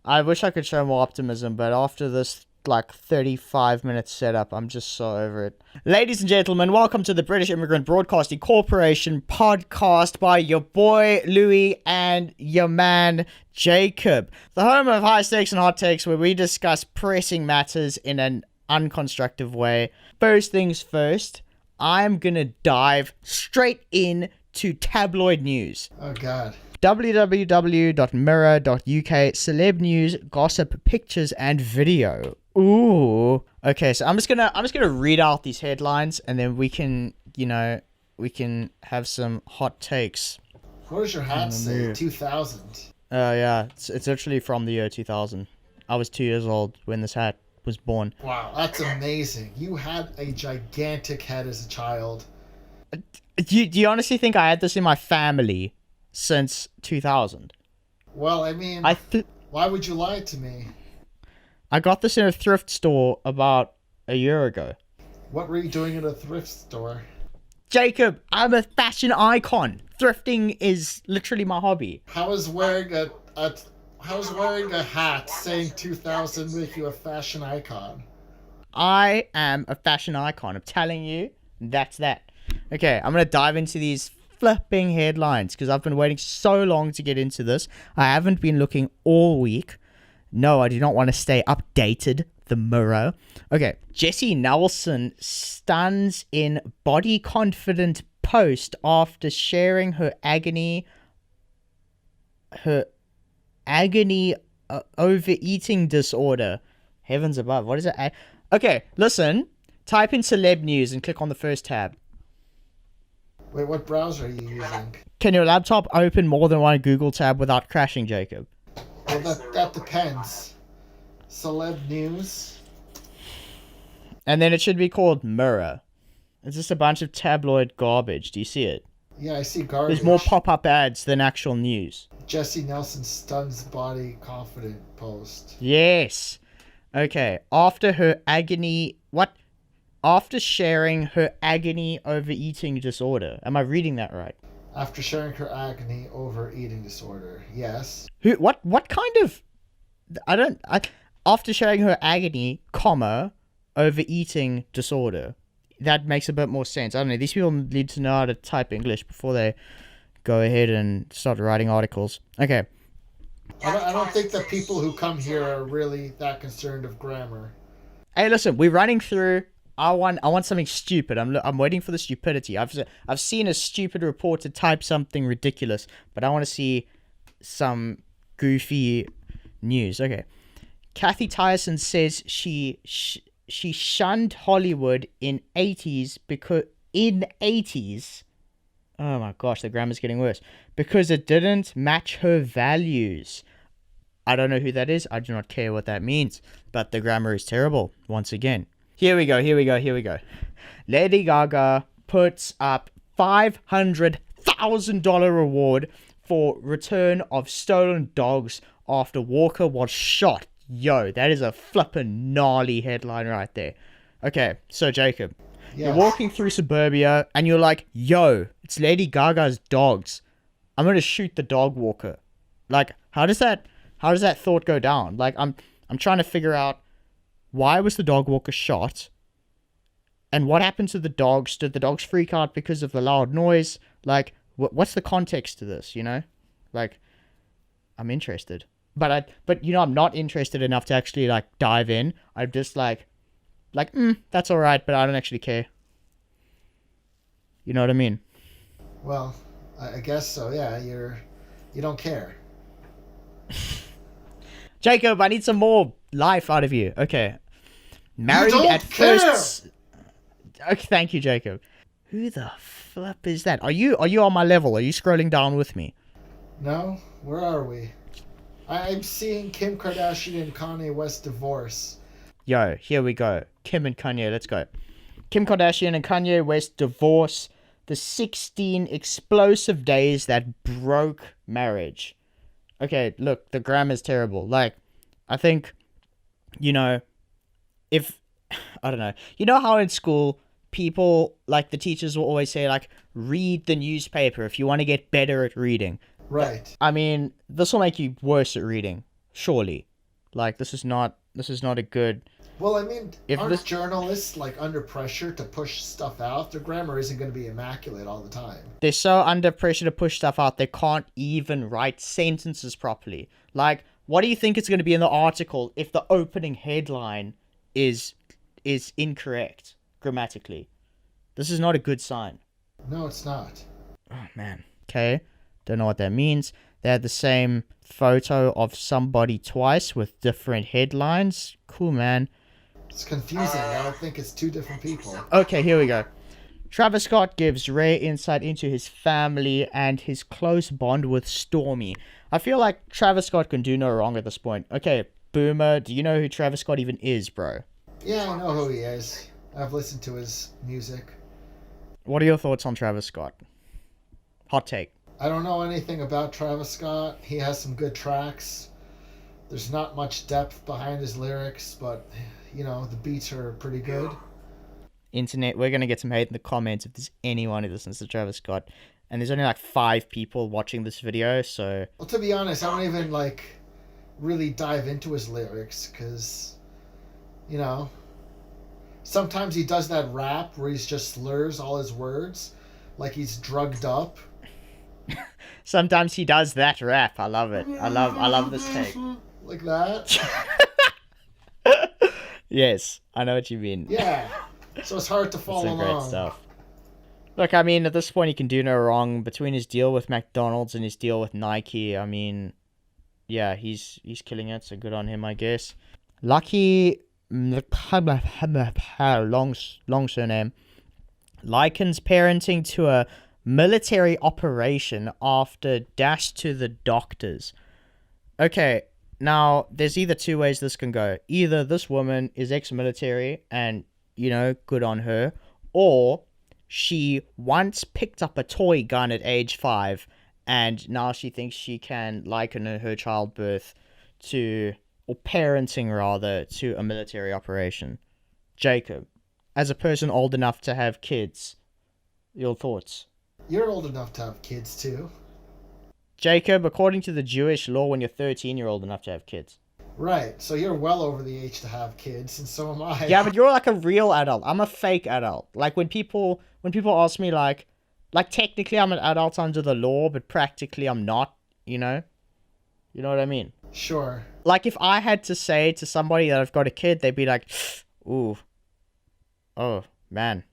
I wish I could show more optimism, but after this, 35-minute setup, I'm just so over it. Ladies and gentlemen, welcome to the British Immigrant Broadcasting Corporation podcast by your boy Louis and your man Jacob, the home of high stakes and hot takes, where we discuss pressing matters in an unconstructive way. First things first, I'm gonna dive straight in to tabloid news. Oh god. www.mirror.uk, celeb news, gossip, pictures, and video. Ooh. Okay, so I'm just gonna read out these headlines, and then we can have some hot takes. What does your hat say? 2000. Yeah, it's literally from the year 2000. I was 2 years old when this hat was born. Wow, that's amazing. You had a gigantic head as a child. Do you honestly think I had this in my family since 2000? Well, I mean, why would you lie to me? I got this in a thrift store about a year ago. What were you doing in a thrift store? Jacob, I'm a fashion icon. Thrifting is literally my hobby. How is wearing a hat saying 2000 make you a fashion icon? I am a fashion icon. I'm telling you, that's that. Okay, I'm going to dive into these flipping headlines because I've been waiting so long to get into this. I haven't been looking all week. No, I do not want to stay updated. The Mirror. Okay, Jessie Nelson stuns in body confident post after sharing her agony overeating disorder. Heavens above, what is it? Okay, listen. Type in celeb news and click on the first tab. Wait, what browser are you using? Can your laptop open more than one Google tab without crashing, Jacob? Well, that depends. Celeb news. And then it should be called Mirror. It's just a bunch of tabloid garbage. Do you see it? Yeah, I see garbage. There's more pop-up ads than actual news. Jessie Nelson stuns body confident post. Yes. Okay. After her agony... What? After sharing her agony over eating disorder. Am I reading that right? After sharing her agony over eating disorder. Yes. What kind of... After sharing her agony, over eating disorder. That makes a bit more sense. I don't know. These people need to know how to type English before they go ahead and start writing articles. Okay. I don't think that people who come here are really that concerned of grammar. Hey, listen. We're running through... I want something stupid. I'm waiting for the stupidity. I've seen a stupid reporter type something ridiculous, but I want to see some goofy news. Okay. Kathy Tyson says she shunned Hollywood in 80s because oh my gosh, the grammar's getting worse, because it didn't match her values. I don't know who that is. I do not care what that means, but the grammar is terrible once again. Here we go. Lady Gaga puts up $500,000 reward for return of stolen dogs after Walker was shot. Yo, that is a flippin' gnarly headline right there. Okay, so Jacob, You're walking through suburbia and you're like, yo, it's Lady Gaga's dogs. I'm gonna shoot the dog walker. Like, how does that thought go down? Like, I'm trying to figure out, why was the dog walker shot? And what happened to the dogs? Did the dogs freak out because of the loud noise? Like, what's the context to this, you know? Like, I'm interested. But I'm not interested enough to actually, dive in. I'm just that's alright, but I don't actually care. You know what I mean? Well, I guess so, yeah. You don't care. Jacob, I need some more life out of you. Okay. Married you don't at care. first. Okay, thank you, Jacob. Who the flip is that? Are you on my level? Are you scrolling down with me? No? Where are we? I'm seeing Kim Kardashian and Kanye West divorce. Yo, here we go. Kim and Kanye, let's go. Kim Kardashian and Kanye West divorce. The 16 explosive days that broke marriage. Okay, look, the grammar's terrible. I think, if, I don't know. You know how in school, people, the teachers will always say, read the newspaper if you want to get better at reading. Right. I mean, this will make you worse at reading, surely. Like, this is not a good... Well, I mean, If aren't this- journalists like under pressure to push stuff out? Their grammar isn't going to be immaculate all the time. They're so under pressure to push stuff out, they can't even write sentences properly. Like, what do you think is going to be in the article if the opening headline is incorrect grammatically? This is not a good sign. No, it's not. Oh, man. Okay. Don't know what that means. They had the same photo of somebody twice with different headlines. Cool, man. It's confusing. I don't think it's two different people. Okay, here we go. Travis Scott gives rare insight into his family and his close bond with Stormy. I feel like Travis Scott can do no wrong at this point. Okay, Boomer, do you know who Travis Scott even is, bro? Yeah, I know who he is. I've listened to his music. What are your thoughts on Travis Scott? Hot take. I don't know anything about Travis Scott. He has some good tracks. There's not much depth behind his lyrics, but, you know, the beats are pretty good. Internet, we're going to get some hate in the comments if there's anyone who listens to Travis Scott. And there's only like 5 people watching this video, so... Well, to be honest, I don't even, like, really dive into his lyrics, because, you know, sometimes he does that rap where he's just slurs all his words, like he's drugged up. Sometimes he does that rap. I love it. I love this take. Like that? Yes, I know what you mean. Yeah. So it's hard to follow Some great along. stuff. Look, I mean, at this point, he can do no wrong. Between his deal with McDonald's and his deal with Nike, I mean, yeah, he's killing it, so good on him, I guess. Lucky, long surname, likens parenting to a military operation after dash to the doctors. Okay, now, there's either 2 ways this can go. Either this woman is ex-military and, you know, good on her, or she once picked up a toy gun at age 5 and now she thinks she can liken her childbirth to, or parenting rather, to a military operation. Jacob, as a person old enough to have kids, your thoughts? You're old enough to have kids, too. Jacob, according to the Jewish law, when you're 13, you're old enough to have kids. Right, so you're well over the age to have kids, and so am I. Yeah, but you're like a real adult. I'm a fake adult. Like when people ask me like technically I'm an adult under the law, but practically I'm not, you know? You know what I mean? Sure. Like if I had to say to somebody that I've got a kid, they'd be like, ooh, oh, man.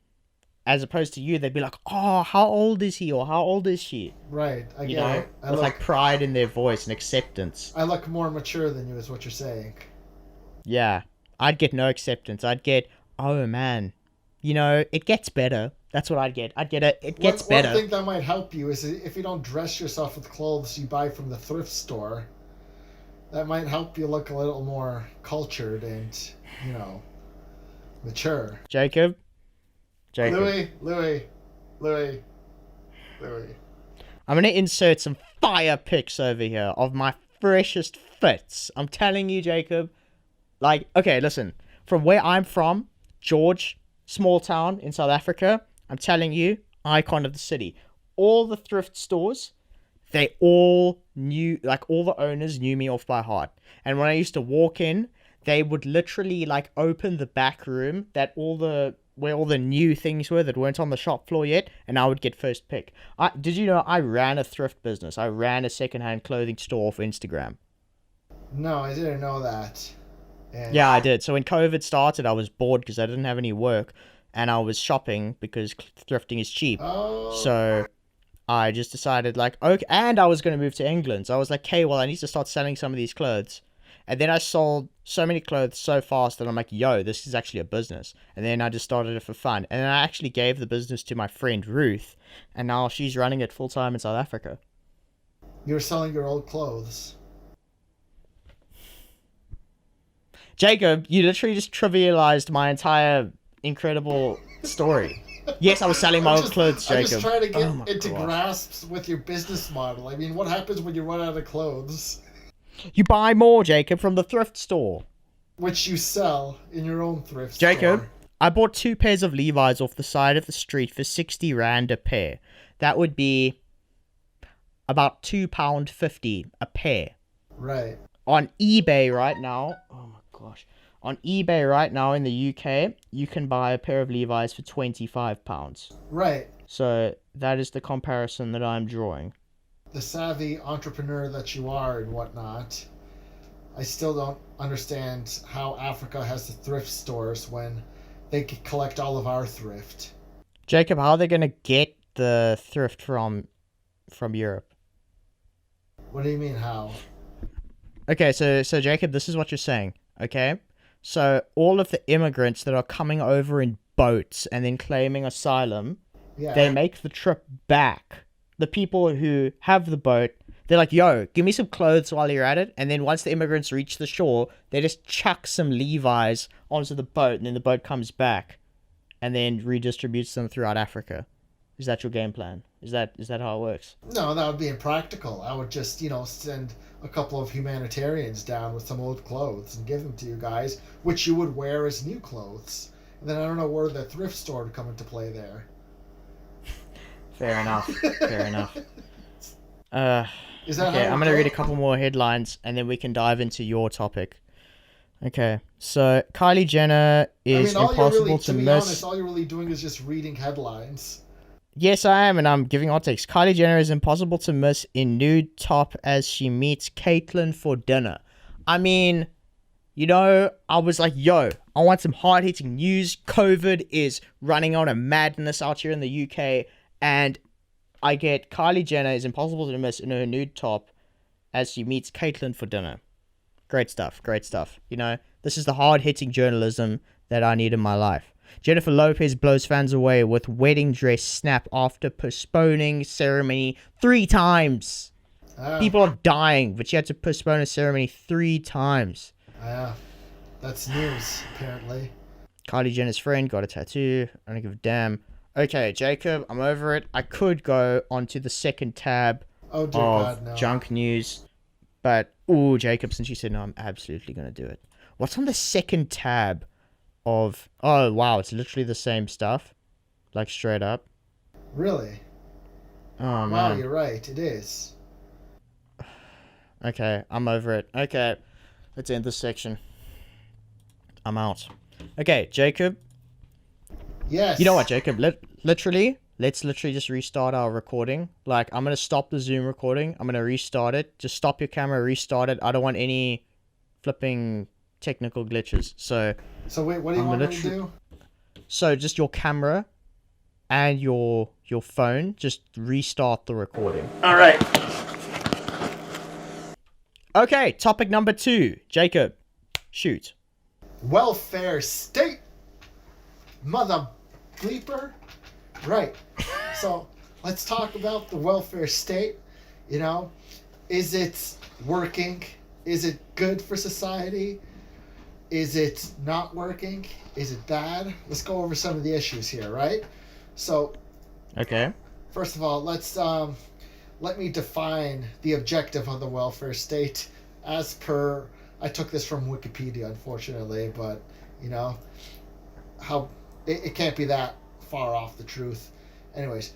As opposed to you, they'd be like, oh, how old is he or how old is she? Right, I You get know? it. With like pride in their voice and acceptance. I look more mature than you is what you're saying. Yeah. I'd get no acceptance. I'd get, oh man, you know, it gets better. That's what I'd get. I'd get it gets better. One thing that might help you is if you don't dress yourself with clothes you buy from the thrift store, that might help you look a little more cultured and, you know, mature. Jacob. Louis. I'm going to insert some fire pics over here of my freshest fits. I'm telling you, Jacob. Like, okay, listen. From where I'm from, George, small town in South Africa, I'm telling you, icon of the city. All the thrift stores, they all knew, like, all the owners knew me off by heart. And when I used to walk in, they would literally, like, open the back room where all the new things were that weren't on the shop floor yet, and I would get first pick. Did you know I ran a thrift business? I ran a secondhand clothing store for Instagram. No, I didn't know that. And Yeah, I did. So when COVID started, I was bored because I didn't have any work, and I was shopping because thrifting is cheap. Oh. So I just decided, like, okay, and I was going to move to England. So I was like, okay, well, I need to start selling some of these clothes. And then I sold so many clothes so fast that I'm like, yo, this is actually a business. And then I just started it for fun. And then I actually gave the business to my friend Ruth. And now she's running it full time in South Africa. You're selling your old clothes. Jacob, you literally just trivialized my entire incredible story. Yes, I was selling my old clothes, Jacob. I'm just trying to get Oh my into gosh. grasps with your business model. I mean, what happens when you run out of clothes? You buy more, Jacob, from the thrift store. Which you sell in your own thrift Jacob, store. I bought 2 pairs of Levi's off the side of the street for 60 Rand a pair. That would be about £2.50 a pair. Right. on eBay right now. Oh my gosh. On eBay right now in the UK, you can buy a pair of Levi's for £25. Right. So that is the comparison that I'm drawing. The savvy entrepreneur that you are and whatnot, I still don't understand how Africa has the thrift stores when they could collect all of our thrift. Jacob, how are they going to get the thrift from Europe? What do you mean, how? Okay, so Jacob, this is what you're saying, okay? So all of the immigrants that are coming over in boats and then claiming asylum, Yeah. they make the trip back. The people who have the boat, they're like, yo, give me some clothes while you're at it. And then once the immigrants reach the shore, they just chuck some Levi's onto the boat, and then the boat comes back and then redistributes them throughout Africa. Is that your game plan? Is that how it works? No, that would be impractical. I would just, send a couple of humanitarians down with some old clothes and give them to you guys, which you would wear as new clothes. And then I don't know where the thrift store would come into play there. Fair enough. Fair enough. Is that Okay, how I'm going to read a couple more headlines and then we can dive into your topic. Okay, so Kylie Jenner is impossible to be miss. honest, all you're really doing is just reading headlines. Yes, I am, and I'm giving hot takes. Kylie Jenner is impossible to miss in nude top as she meets Caitlyn for dinner. I mean, I was like, yo, I want some hard-hitting news. COVID is running on a madness out here in the UK, and I get Kylie Jenner is impossible to miss in her nude top as she meets Caitlyn for dinner. Great stuff, great stuff. This is the hard-hitting journalism that I need in my life. Jennifer Lopez blows fans away with wedding dress snap after postponing ceremony 3 times. People are dying, but she had to postpone a ceremony 3 times. That's news, apparently. Kylie Jenner's friend got a tattoo. I don't give a damn. Okay, Jacob, I'm over it. I could go onto the second tab Oh, dear God, no. junk news. But, Jacob, since you said no, I'm absolutely going to do it. What's on the second tab of... Oh, wow, it's literally the same stuff. Like, straight up. Really? Oh, man. Wow, you're right. It is. Okay, I'm over it. Okay, let's end this section. I'm out. Okay, Jacob. Yes. You know what, Jacob? Let's literally just restart our recording. Like, I'm going to stop the Zoom recording. I'm going to restart it. Just stop your camera, restart it. I don't want any flipping technical glitches. So wait, what do you want me to do? So just your camera and your phone, just restart the recording. All right. Okay, topic number 2. Jacob, shoot. Welfare state. Mother bleeper. Right. So let's talk about the welfare state. Is it working? Is it good for society? Is it not working? Is it bad? Let's go over some of the issues here, right? So, okay. First of all, let me define the objective of the welfare state as per. I took this from Wikipedia, unfortunately, but it can't be that far off the truth. Anyways,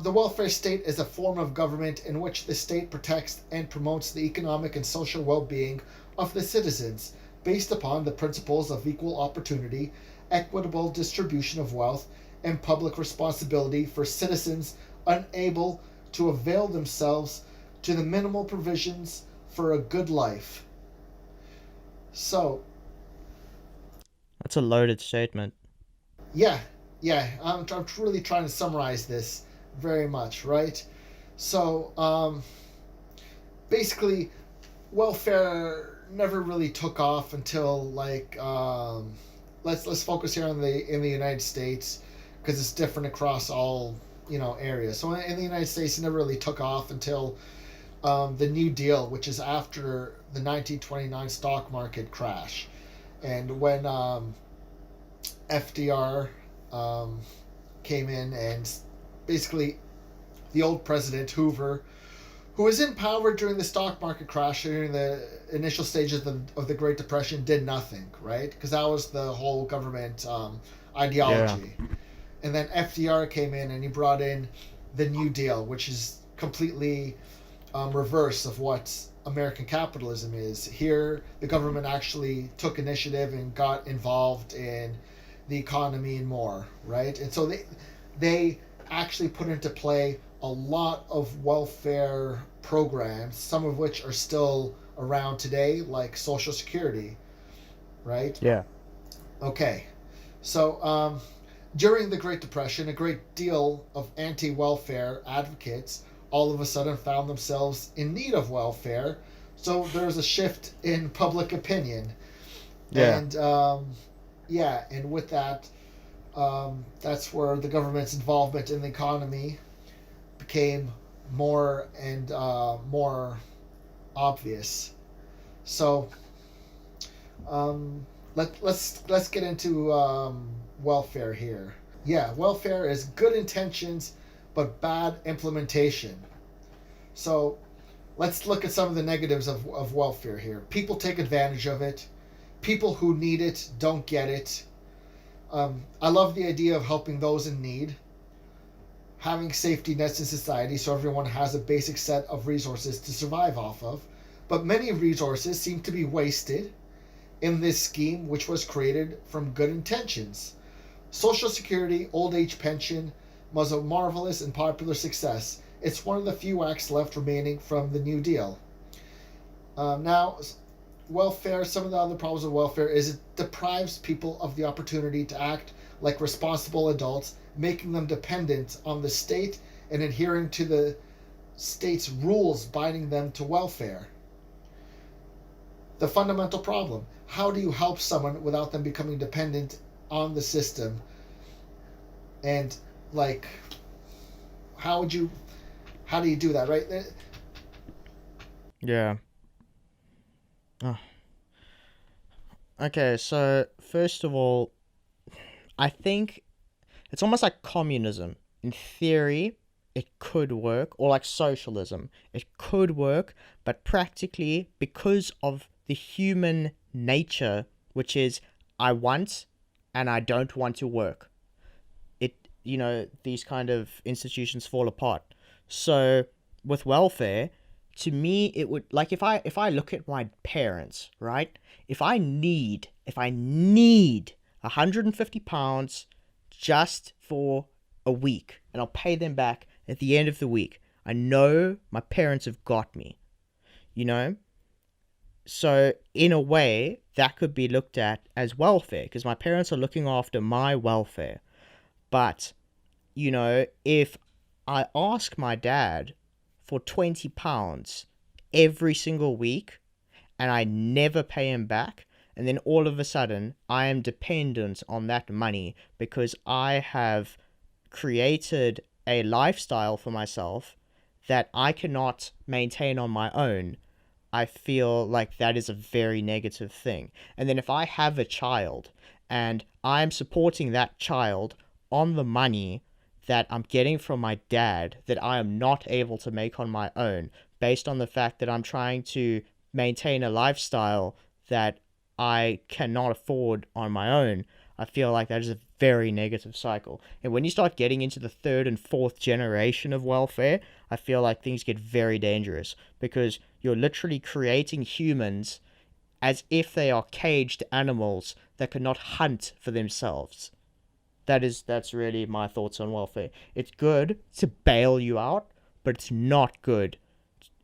the welfare state is a form of government in which the state protects and promotes the economic and social well-being of the citizens based upon the principles of equal opportunity, equitable distribution of wealth, and public responsibility for citizens unable to avail themselves to the minimal provisions for a good life. So, that's a loaded statement. Yeah, I'm really trying to summarize this very much, right? So, basically, welfare never really took off until let's focus here in the United States because it's different across all areas. So in the United States, it never really took off until the New Deal, which is after the 1929 stock market crash, and when FDR came in, and basically the old president Hoover, who was in power during the stock market crash during the initial stages of the Great Depression, did nothing, right? Because that was the whole government ideology. Yeah. And then FDR came in and he brought in the New Deal, which is completely reverse of what American capitalism is. Here, the government actually took initiative and got involved in the economy and more, right? And so they actually put into play a lot of welfare programs, some of which are still around today, like Social Security, right? Yeah. Okay. So during the Great Depression, a great deal of anti-welfare advocates all of a sudden found themselves in need of welfare. So there's a shift in public opinion. Yeah. And and with that, that's where the government's involvement in the economy became more and more obvious. So let's get into welfare here. Yeah, welfare is good intentions but bad implementation. So let's look at some of the negatives of welfare here. People take advantage of it. People who need it don't get it. I love the idea of helping those in need. Having safety nets in society so everyone has a basic set of resources to survive off of. But many resources seem to be wasted in this scheme, which was created from good intentions. Social Security, old age pension was a marvelous and popular success. It's one of the few acts left remaining from the New Deal. Now, welfare, some of the other problems with welfare is it deprives people of the opportunity to act like responsible adults, making them dependent on the state and adhering to the state's rules binding them to welfare. The fundamental problem: how do you help someone without them becoming dependent on the system? And like, how do you do that, right? Yeah. Oh. Okay, so first of all, I think it's almost like communism. In theory, it could work, or like socialism. It could work, but practically, because of the human nature, which is I want and I don't want to work, these kind of institutions fall apart. So with welfare, to me, it would, like, if I look at my parents, right? If I need £150 just for a week, and I'll pay them back at the end of the week, I know my parents have got me, So in a way, that could be looked at as welfare, because my parents are looking after my welfare. But, if I ask my dad for £20 every single week and I never pay him back, and then all of a sudden I am dependent on that money because I have created a lifestyle for myself that I cannot maintain on my own, I feel like that is a very negative thing. And then if I have a child and I'm supporting that child on the money that I'm getting from my dad that I am not able to make on my own, based on the fact that I'm trying to maintain a lifestyle that I cannot afford on my own, I feel like that is a very negative cycle. And when you start getting into the third and fourth generation of welfare, I feel like things get very dangerous, because you're literally creating humans as if they are caged animals that cannot hunt for themselves. That's really my thoughts on welfare. It's good to bail you out, but it's not good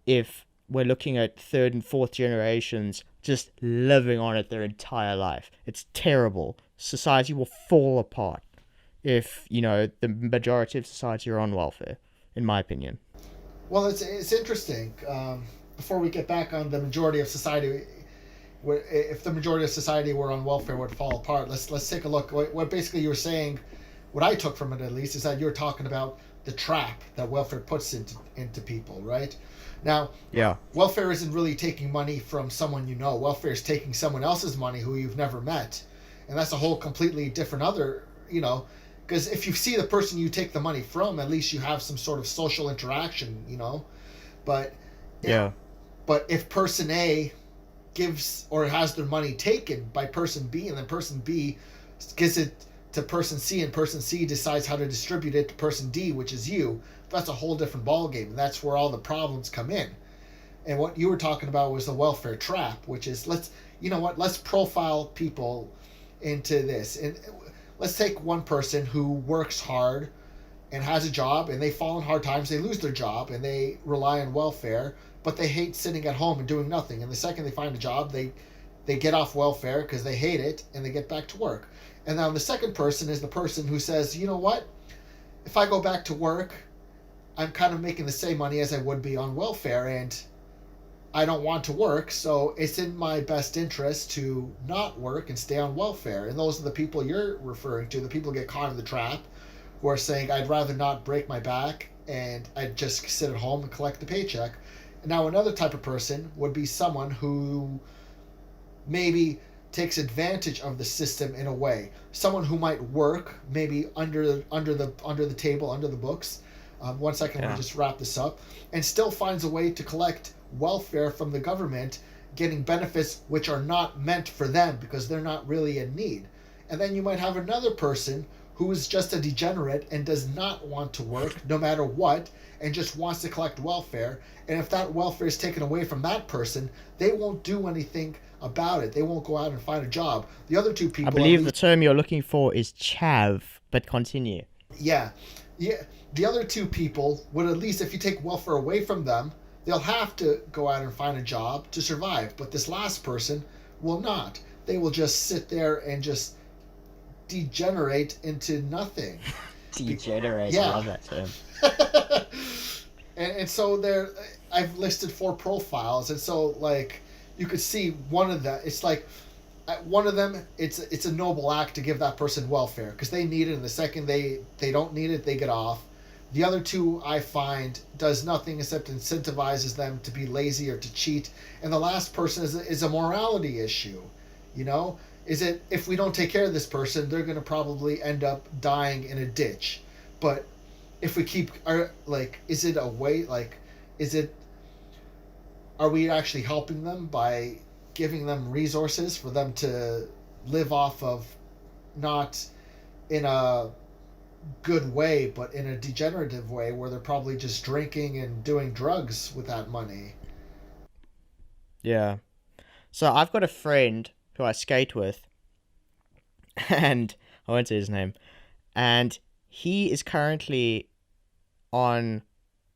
if we're looking at third and fourth generations just living on it their entire life. It's terrible. Society will fall apart if, the majority of society are on welfare, in my opinion. Well, it's interesting. Before we get back on the majority of society, if the majority of society were on welfare, would fall apart. Let's take a look. What basically you were saying, what I took from it at least, is that you're talking about the trap that welfare puts into people, right? Now, yeah, welfare isn't really taking money from someone you know. Welfare is taking someone else's money who you've never met, and that's a whole completely different other, because if you see the person you take the money from, at least you have some sort of social interaction, But if person A gives or has their money taken by person B, and then person B gives it to person C, and person C decides how to distribute it to person D, which is you, that's a whole different ballgame, and that's where all the problems come in. And what you were talking about was the welfare trap, which is let's profile people into this. And let's take one person who works hard and has a job, and they fall in hard times, they lose their job, and they rely on welfare, but they hate sitting at home and doing nothing. And the second they find a job, they get off welfare because they hate it, and they get back to work. And now the second person is the person who says, you know what? If I go back to work, I'm kind of making the same money as I would be on welfare, and I don't want to work, so it's in my best interest to not work and stay on welfare. And those are the people you're referring to, the people who get caught in the trap, who are saying, I'd rather not break my back and I'd just sit at home and collect the paycheck. And now another type of person would be someone who maybe takes advantage of the system in a way. Someone who might work maybe under the table, under the books. One second, let me just wrap this up. And still finds a way to collect welfare from the government, getting benefits which are not meant for them because they're not really in need. And then you might have another person who is just a degenerate and does not want to work no matter what and just wants to collect welfare. And if that welfare is taken away from that person, they won't do anything about it. They won't go out and find a job. The other two people... I believe the term you're looking for is chav, but continue. Yeah. The other two people would, at least if you take welfare away from them, they'll have to go out and find a job to survive. But this last person will not. They will just sit there and just degenerate into nothing. Degenerate, yeah. I love that term. and so there, I've listed 4 profiles, and so like you could see one of them. It's like one of them. It's a noble act to give that person welfare because they need it, and the second they don't need it, they get off. The other two, I find, does nothing except incentivizes them to be lazy or to cheat. And the last person is a morality issue. You know, is it if we don't take care of this person, they're going to probably end up dying in a ditch. But if we keep, is it a way, are we actually helping them by giving them resources for them to live off of, not in a good way, but in a degenerative way where they're probably just drinking and doing drugs with that money? Yeah. So I've got a friend who I skate with, and I won't say his name, and he is currently on,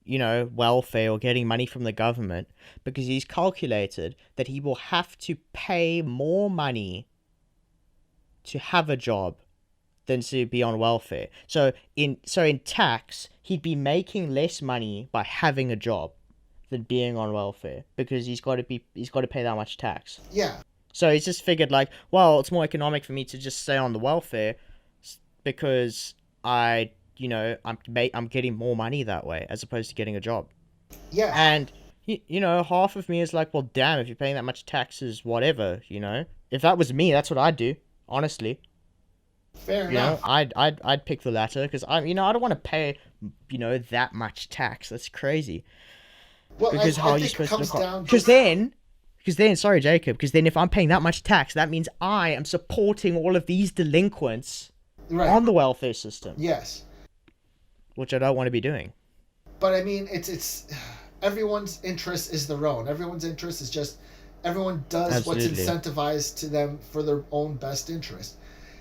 welfare or getting money from the government because he's calculated that he will have to pay more money to have a job than to be on welfare. So in tax, he'd be making less money by having a job than being on welfare because he's got to pay that much tax. Yeah. So he's just figured well, it's more economic for me to just stay on the welfare because I'm getting more money that way as opposed to getting a job. Yeah. And half of me is like, well, damn, if you're paying that much taxes, whatever, If that was me, that's what I'd do, honestly. Fair enough. I'd pick the latter because I don't want to pay that much tax. That's crazy. Well, because how are you supposed to look? Because then, sorry, Jacob. Because then, if I'm paying that much tax, that means I am supporting all of these delinquents on the welfare system. Yes. Which I don't want to be doing. But I mean, it's everyone's interest is their own. Everyone's interest is just everyone does Absolutely. what's incentivized to them for their own best interest.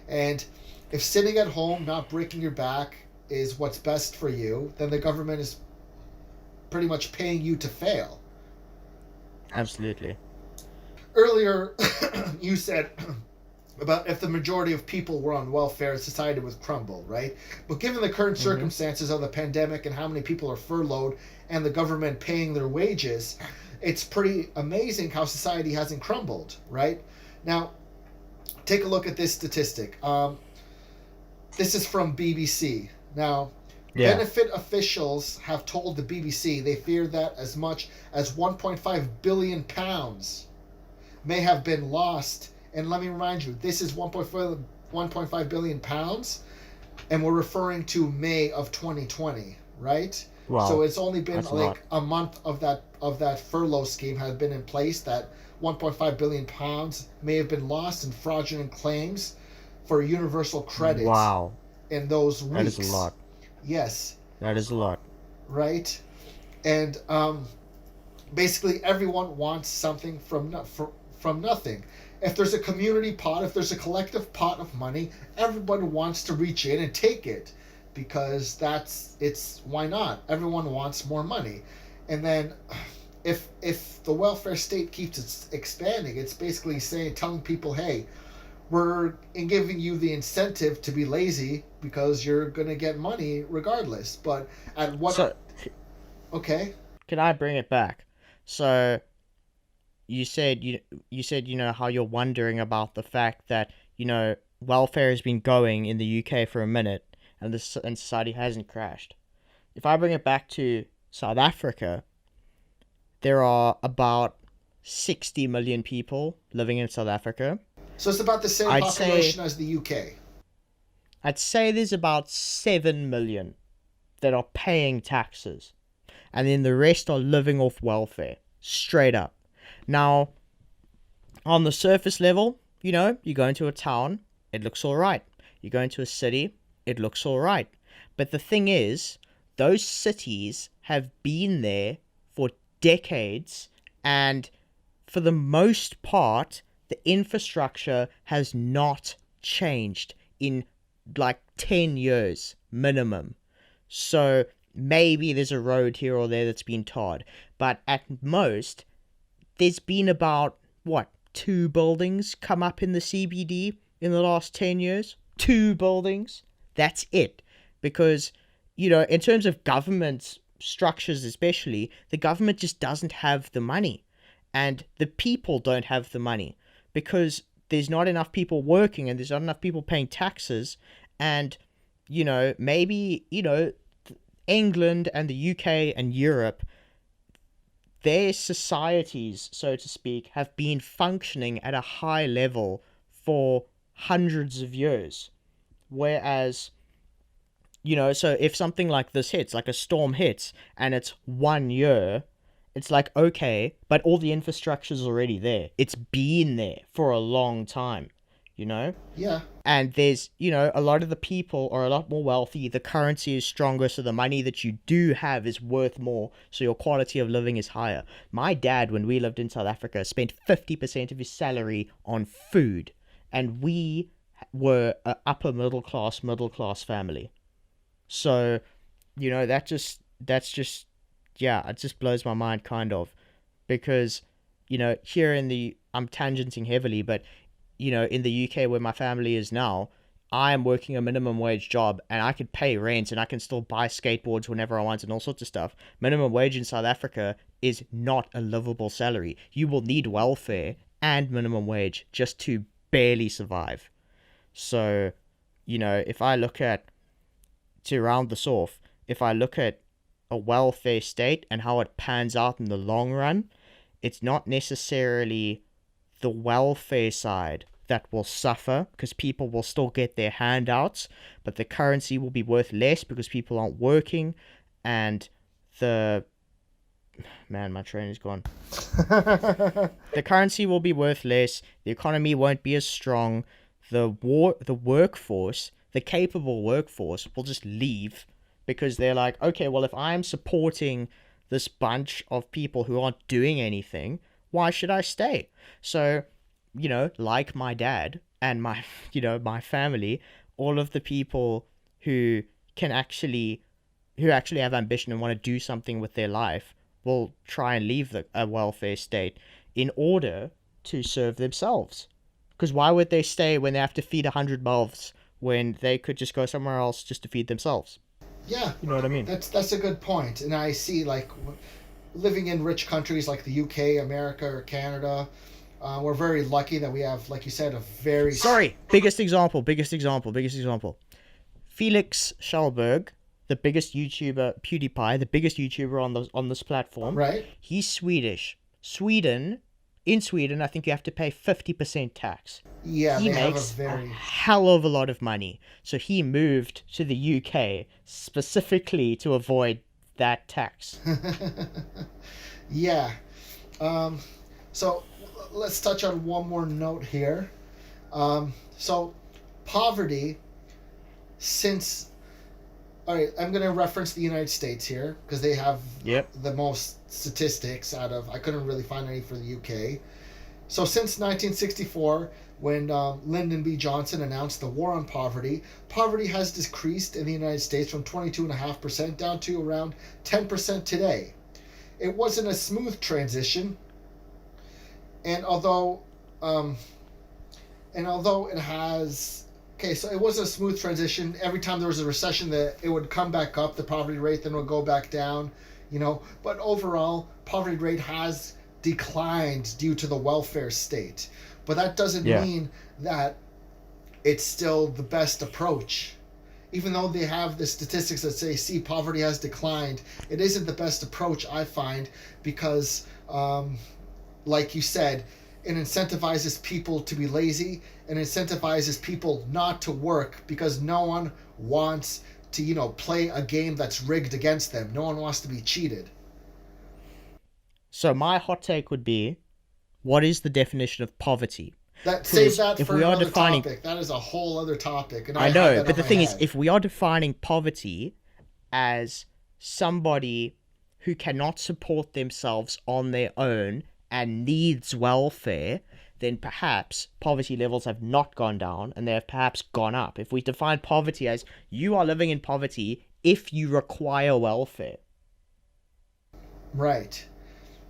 And if sitting at home, not breaking your back, is what's best for you, then the government is pretty much paying you to fail. Absolutely. Earlier, you said about if the majority of people were on welfare, society would crumble, right? But given the current circumstances of the pandemic and how many people are furloughed and the government paying their wages, it's pretty amazing how society hasn't crumbled, right? Now, take a look at this statistic. This is from BBC. Now, benefit officials have told the BBC they fear that as much as £1.5 billion may have been lost. And let me remind you, this is £1.5 billion, and we're referring to May of 2020, right? Wow. So it's only been a month of that furlough scheme had been in place. That £1.5 billion may have been lost in fraudulent claims for universal credit. Wow. In those weeks. That is a lot. Yes. That is a lot. Right? And basically everyone wants something from nothing. If there's a community pot, if there's a collective pot of money, everyone wants to reach in and take it, because it's why not? Everyone wants more money. And then if the welfare state keeps expanding, it's basically telling people, hey, we're giving you the incentive to be lazy because you're going to get money regardless. But at what... So, Okay. can I bring it back? So, you said how you're wondering about the fact that welfare has been going in the UK for a minute, and society hasn't crashed. If I bring it back to South Africa, there are about 60 million people living in South Africa. So it's about the same population as the UK. I'd say there's about 7 million that are paying taxes, and then the rest are living off welfare, straight up. Now, on the surface level, you go into a town, it looks all right. You go into a city, it looks all right. But the thing is, those cities have been there for decades, and for the most part, the infrastructure has not changed in like 10 years minimum. So maybe there's a road here or there that's been tarred, but at most, there's been about, 2 buildings come up in the CBD in the last 10 years? 2 buildings? That's it. Because, in terms of government structures especially, the government just doesn't have the money. And the people don't have the money. Because there's not enough people working and there's not enough people paying taxes. And, maybe, England and the UK and Europe, their societies, so to speak, have been functioning at a high level for hundreds of years. Whereas, so if something like this hits, like a storm hits, and it's 1 year, it's like, okay, but all the infrastructure's already there. It's been there for a long time, Yeah. And there's, a lot of the people are a lot more wealthy. The currency is stronger, so the money that you do have is worth more, so your quality of living is higher. My dad, when we lived in South Africa, spent 50% of his salary on food, and we were an upper middle class family. So, that's just, it just blows my mind, kind of, because, here I'm tangenting heavily, but in the UK where my family is now, I am working a minimum wage job and I could pay rent and I can still buy skateboards whenever I want and all sorts of stuff. Minimum wage in South Africa is not a livable salary. You will need welfare and minimum wage just to barely survive. So, if I look at, to round this off, if I look at a welfare state and how it pans out in the long run, it's not necessarily the welfare side that will suffer, because people will still get their handouts, but the currency will be worth less because people aren't working, and my train is gone. The currency will be worth less, the economy won't be as strong, the workforce, the capable workforce, will just leave, because they're like, okay, well, if I'm supporting this bunch of people who aren't doing anything, why should I stay? So, like my dad and my family, all of the people who actually have ambition and want to do something with their life will try and leave a welfare state in order to serve themselves. Because why would they stay when they have to feed 100 mouths when they could just go somewhere else just to feed themselves? Yeah. You know what I mean? That's a good point. And I see, like, living in rich countries like the UK, America, or Canada, we're very lucky that we have, like you said, a very... Biggest example. Felix Schellberg, the biggest YouTuber, PewDiePie, the biggest YouTuber on this platform. Right. He's Swedish. In Sweden, I think you have to pay 50% tax. Yeah, he they makes have a very... hell of a lot of money. So he moved to the UK specifically to avoid that tax. Yeah. So let's touch on one more note here. So poverty, since All right, I'm going to reference the United States here because they have Yep. the most statistics out of. I couldn't really find any for the UK. So since 1964, when Lyndon B. Johnson announced the war on poverty, poverty has decreased in the United States from 22.5% down to around 10% today. It wasn't a smooth transition, and although it has. Okay, so it wasn't a smooth transition. Every time there was a recession, it would come back up, the poverty rate, then it would go back down, But overall, poverty rate has declined due to the welfare state. But that doesn't mean that it's still the best approach. Even though they have the statistics that say, see, poverty has declined, it isn't the best approach, I find, because, like you said, it incentivizes people to be lazy and incentivizes people not to work because no one wants to, play a game that's rigged against them. No one wants to be cheated. So my hot take would be, what is the definition of poverty? Save that for another topic. That is a whole other topic. And I know, but the thing is, if we are defining poverty as somebody who cannot support themselves on their own and needs welfare, then perhaps poverty levels have not gone down and they have perhaps gone up. If we define poverty as you are living in poverty if you require welfare. Right.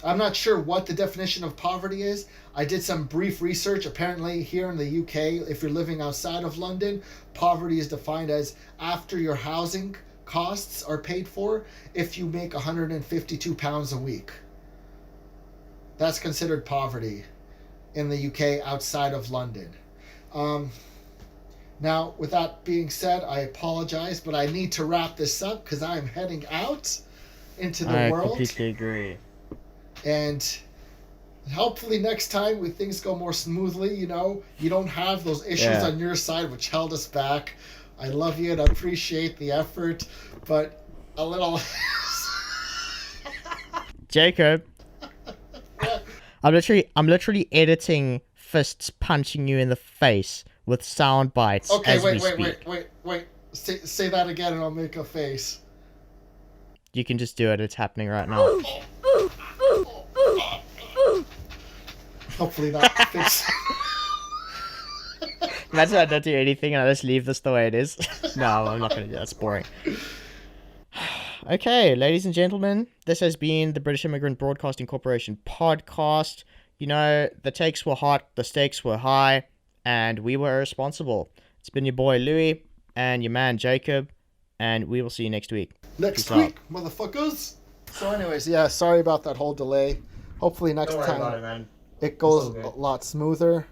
I'm not sure what the definition of poverty is. I did some brief research. Apparently here in the UK, if you're living outside of London, poverty is defined as after your housing costs are paid for if you make £152 a week. That's considered poverty in the UK outside of London. Now, with that being said, I apologize, but I need to wrap this up because I'm heading out into the world. I completely agree. And hopefully next time when things go more smoothly, you don't have those issues on your side which held us back. I love you and I appreciate the effort, but a little... Jacob. I'm literally editing fists punching you in the face with sound bites. Okay, as wait. Say that again and I'll make a face. You can just do it. It's happening right now. Hopefully that fits. Imagine I don't do anything and I just leave this the way it is. No, I'm not going to do that. That's boring. Okay, ladies and gentlemen, this has been the British Immigrant Broadcasting Corporation podcast. The takes were hot, the stakes were high, and we were irresponsible. It's been your boy Louis and your man Jacob, and we will see you next week. Next week, motherfuckers! So anyways, sorry about that whole delay. Hopefully next time it goes a lot smoother.